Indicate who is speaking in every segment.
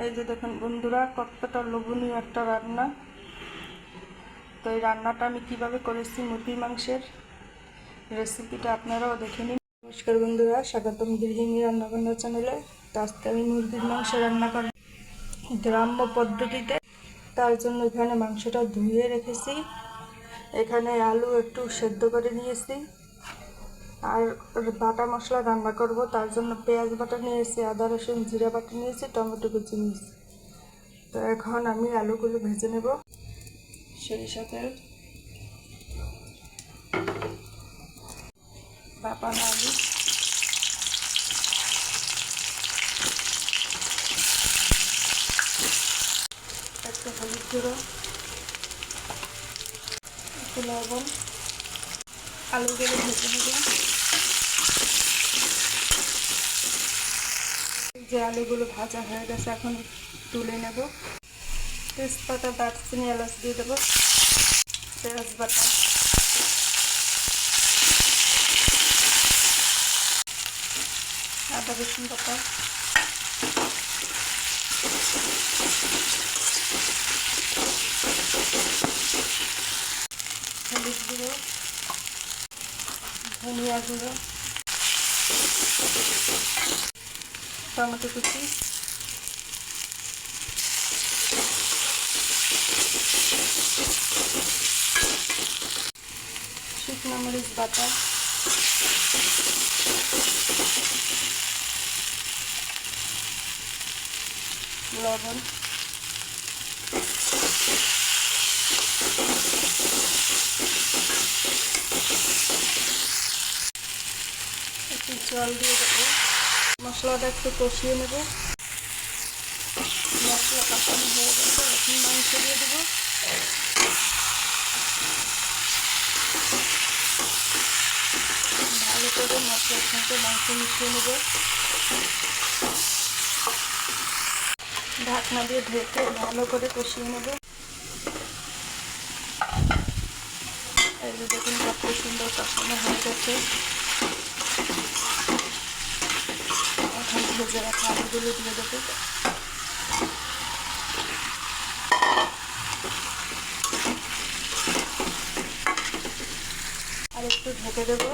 Speaker 1: এই যে দেখুন বন্ধুরা, কতটা লোভনীয় একটা রান্না। তো এই রান্নাটা আমি কিভাবে করেছি, মুরগির মাংসের রেসিপিটা আপনারাও দেখে নিন। নমস্কার বন্ধুরা, স্বাগতম গৃহিণী রান্নাবান্না চ্যানেলে। তো আজকে আমি মুরগির মাংস রান্না করব গ্রাম্য পদ্ধতিতে। তার জন্য এখানে মাংসটা ধুয়ে রেখেছি, এখানে আলু একটু সেদ্ধ করে নিয়েছি, আর বাটা মশলা রান্না করব। তার জন্য পেঁয়াজ বাটা নিয়েছি, আদা রসুন জিরা বাটা নিয়েছি, টমেটো কুচি নিয়েছি। তো এখন আমি আলুগুলো ভেজে নেব। সরিষা তেল, ভাপানো আলু, একটু হলুদ গুঁড়ো, একটু লবণ, আলুগুলো ভেজে নেব। যে আলুগুলো ভাজা হয়ে গেছে, এখন তুলে নেব। তেজপাতা, দারচিনি, এলাচ দিয়ে দেবো। পেঁয়াজ বাটা, আদা রসুন বাটা, হলুদ গুঁড়ো, ধনিয়া গুঁড়ো, টমেটো কুচি, শুকনো মরিচ বাটা, লবণ, একটু জল দিয়ে দেবো। মশলাটা একটু কষিয়ে নেব। মশলা কষানো হয়ে গেছে, এখন মাংস দিয়ে দেবো। ভালো করে মশলার সঙ্গে মাংস মিশিয়ে নেব। ঢাকনা দিয়ে ঢেকে ভালো করে কষিয়ে নেব। এই যে দেখুন কত সুন্দর কষানো হয়ে গেছে। এখন ভেজে রাখা আলুগুলো দিয়ে দেবো। আর একটু ঢেকে দেবো।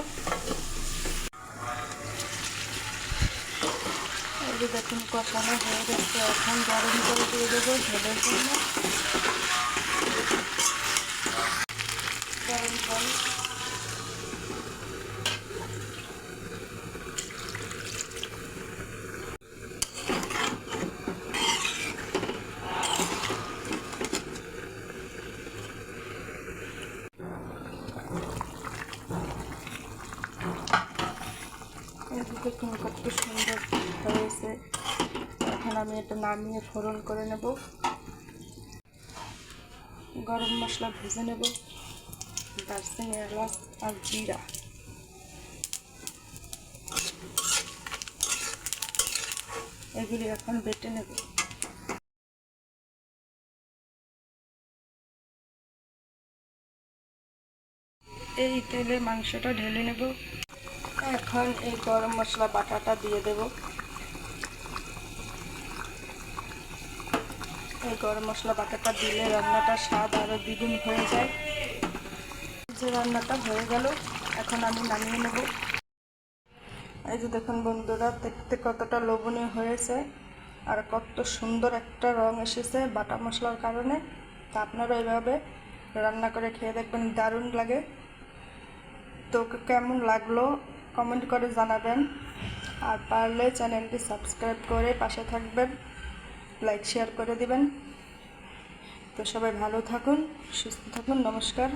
Speaker 1: এই যে দেখুন কষানো হয়ে গেছে, এখন গরম করে দিয়ে দেবো ঝোলের জন্য গরম জল। এই যে দেখুন কত সুন্দর হয়েছে। এখন আমি এটা নামিয়ে ফোড়ন করে নেব। গরম মশলা ভেজে নেব, দারচিনি, এলাচ আর জিরা। এগুলি এখন বেটে নেব। এই তেলে মাংসটা ঢেলে নেব। এখন এই গরম মশলা বাটাটা দিয়ে দেব। এই গরম মশলা বাটাটা দিলে রান্নাটার স্বাদ আরও দ্বিগুণ হয়ে যায়। যে রান্নাটা হয়ে গেল, এখন আমি নামিয়ে নেব। এই যে দেখুন বন্ধুরা, দেখতে কতটা লোভনীয় হয়েছে আর কত সুন্দর একটা রং এসেছে বাটা মশলার কারণে। তা আপনারা এইভাবে রান্না করে খেয়ে দেখবেন, দারুণ লাগে। তো কেমন লাগলো কমেন্ট করে জানাবেন, আর পারলে চ্যানেলটি সাবস্ক্রাইব করে পাশে থাকবেন, লাইক শেয়ার করে দিবেন। তো সবাই ভালো থাকুন, সুস্থ থাকুন, নমস্কার।